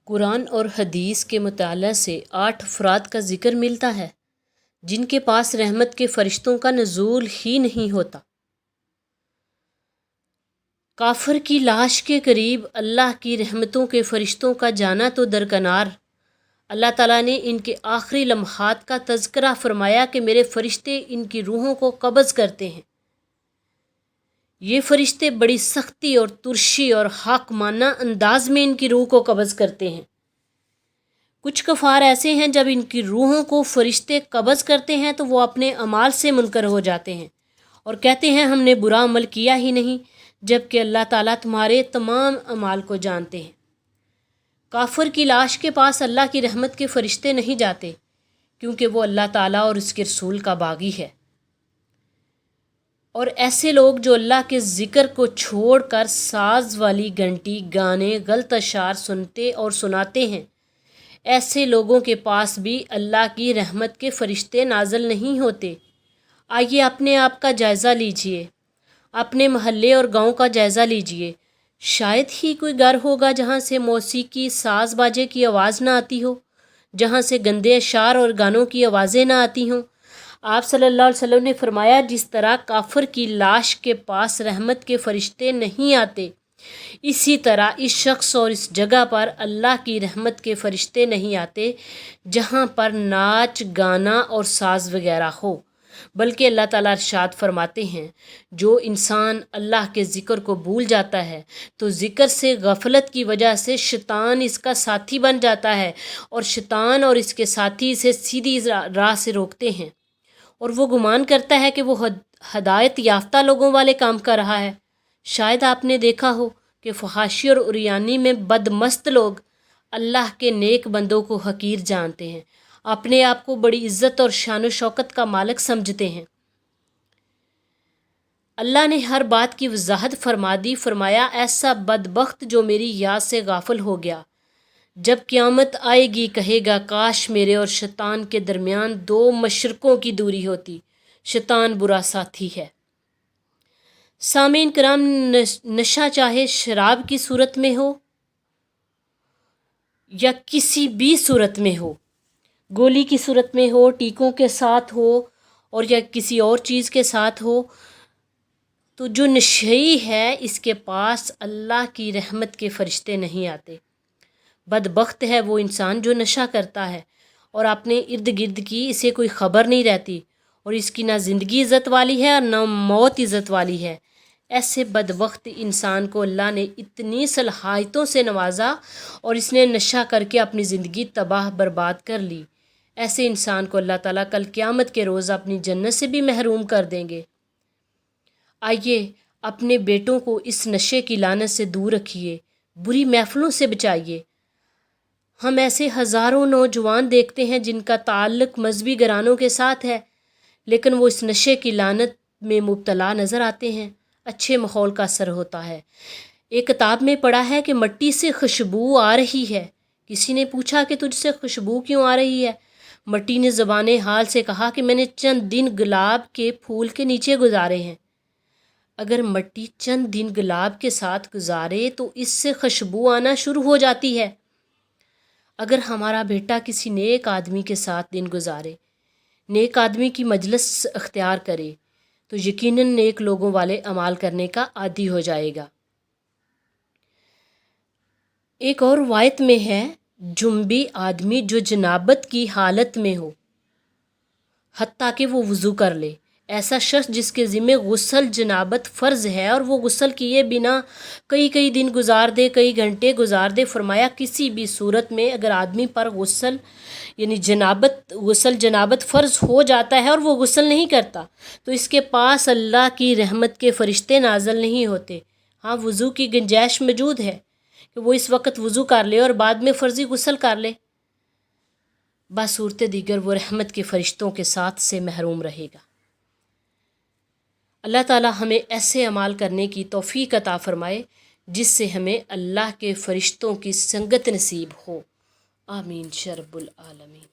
قرآن اور حدیث کے مطالعہ سے 8 افراد کا ذکر ملتا ہے جن کے پاس رحمت کے فرشتوں کا نزول ہی نہیں ہوتا۔ کافر کی لاش کے قریب اللہ کی رحمتوں کے فرشتوں کا جانا تو درکنار، اللہ تعالیٰ نے ان کے آخری لمحات کا تذکرہ فرمایا کہ میرے فرشتے ان کی روحوں کو قبض کرتے ہیں۔ یہ فرشتے بڑی سختی اور ترشی اور حاکمانہ انداز میں ان کی روح کو قبض کرتے ہیں۔ کچھ کفار ایسے ہیں جب ان کی روحوں کو فرشتے قبض کرتے ہیں تو وہ اپنے اعمال سے منکر ہو جاتے ہیں اور کہتے ہیں ہم نے برا عمل کیا ہی نہیں، جبکہ اللہ تعالیٰ تمہارے تمام اعمال کو جانتے ہیں۔ کافر کی لاش کے پاس اللہ کی رحمت کے فرشتے نہیں جاتے کیونکہ وہ اللہ تعالیٰ اور اس کے رسول کا باغی ہے۔ اور ایسے لوگ جو اللہ کے ذکر کو چھوڑ کر ساز والی گھنٹی، گانے، غلط اشعار سنتے اور سناتے ہیں، ایسے لوگوں کے پاس بھی اللہ کی رحمت کے فرشتے نازل نہیں ہوتے۔ آئیے اپنے آپ کا جائزہ لیجئے، اپنے محلے اور گاؤں کا جائزہ لیجئے۔ شاید ہی کوئی گھر ہوگا جہاں سے موسیقی، ساز باجے کی آواز نہ آتی ہو، جہاں سے گندے اشعار اور گانوں کی آوازیں نہ آتی ہوں۔ آپ صلی اللہ علیہ وسلم نے فرمایا جس طرح کافر کی لاش کے پاس رحمت کے فرشتے نہیں آتے، اسی طرح اس شخص اور اس جگہ پر اللہ کی رحمت کے فرشتے نہیں آتے جہاں پر ناچ، گانا اور ساز وغیرہ ہو، بلکہ اللہ تعالیٰ ارشاد فرماتے ہیں جو انسان اللہ کے ذکر کو بھول جاتا ہے تو ذکر سے غفلت کی وجہ سے شیطان اس کا ساتھی بن جاتا ہے اور شیطان اور اس کے ساتھی اسے سیدھی راہ سے روکتے ہیں اور وہ گمان کرتا ہے کہ وہ ہدایت یافتہ لوگوں والے کام کر رہا ہے۔ شاید آپ نے دیکھا ہو کہ فحاشی اور عریانی میں بدمست لوگ اللہ کے نیک بندوں کو حقیر جانتے ہیں، اپنے آپ کو بڑی عزت اور شان و شوکت کا مالک سمجھتے ہیں۔ اللہ نے ہر بات کی وضاحت فرما دی، فرمایا ایسا بدبخت جو میری یاد سے غافل ہو گیا، جب قیامت آئے گی کہے گا کاش میرے اور شیطان کے درمیان 2 مشرقوں کی دوری ہوتی، شیطان برا ساتھی ہے۔ سامعین کرام، نشہ چاہے شراب کی صورت میں ہو یا کسی بھی صورت میں ہو، گولی کی صورت میں ہو، ٹیکوں کے ساتھ ہو اور یا کسی اور چیز کے ساتھ ہو، تو جو نشئی ہے اس کے پاس اللہ کی رحمت کے فرشتے نہیں آتے۔ بدبخت ہے وہ انسان جو نشہ کرتا ہے اور اپنے ارد گرد کی اسے کوئی خبر نہیں رہتی اور اس کی نہ زندگی عزت والی ہے اور نہ موت عزت والی ہے۔ ایسے بدبخت انسان کو اللہ نے اتنی صلاحیتوں سے نوازا اور اس نے نشہ کر کے اپنی زندگی تباہ برباد کر لی۔ ایسے انسان کو اللہ تعالیٰ کل قیامت کے روز اپنی جنت سے بھی محروم کر دیں گے۔ آئیے اپنے بیٹوں کو اس نشے کی لعنت سے دور رکھیے، بری محفلوں سے بچائیے۔ ہم ایسے ہزاروں نوجوان دیکھتے ہیں جن کا تعلق مذہبی گھرانوں کے ساتھ ہے لیکن وہ اس نشے کی لعنت میں مبتلا نظر آتے ہیں۔ اچھے ماحول کا اثر ہوتا ہے۔ ایک کتاب میں پڑھا ہے کہ مٹی سے خوشبو آ رہی ہے۔ کسی نے پوچھا کہ تجھ سے خوشبو کیوں آ رہی ہے؟ مٹی نے زبان حال سے کہا کہ میں نے چند دن گلاب کے پھول کے نیچے گزارے ہیں۔ اگر مٹی چند دن گلاب کے ساتھ گزارے تو اس سے خوشبو آنا شروع ہو جاتی ہے۔ اگر ہمارا بیٹا کسی نیک آدمی کے ساتھ دن گزارے، نیک آدمی کی مجلس اختیار کرے تو یقیناً نیک لوگوں والے اعمال کرنے کا عادی ہو جائے گا۔ ایک اور روایت میں ہے جنبی آدمی جو جنابت کی حالت میں ہو حتیٰ کہ وہ وضو کر لے، ایسا شخص جس کے ذمہ غسل جنابت فرض ہے اور وہ غسل کیے بنا کئی دن گزار دے، کئی گھنٹے گزار دے، فرمایا کسی بھی صورت میں اگر آدمی پر غسل جنابت فرض ہو جاتا ہے اور وہ غسل نہیں کرتا تو اس کے پاس اللہ کی رحمت کے فرشتے نازل نہیں ہوتے۔ ہاں، وضو کی گنجائش موجود ہے کہ وہ اس وقت وضو کر لے اور بعد میں فرضی غسل کر لے، بصورت دیگر وہ رحمت کے فرشتوں کے ساتھ سے محروم رہے گا۔ اللہ تعالیٰ ہمیں ایسے اعمال کرنے کی توفیق عطا فرمائے جس سے ہمیں اللہ کے فرشتوں کی سنگت نصیب ہو۔ آمین یا رب العالمین۔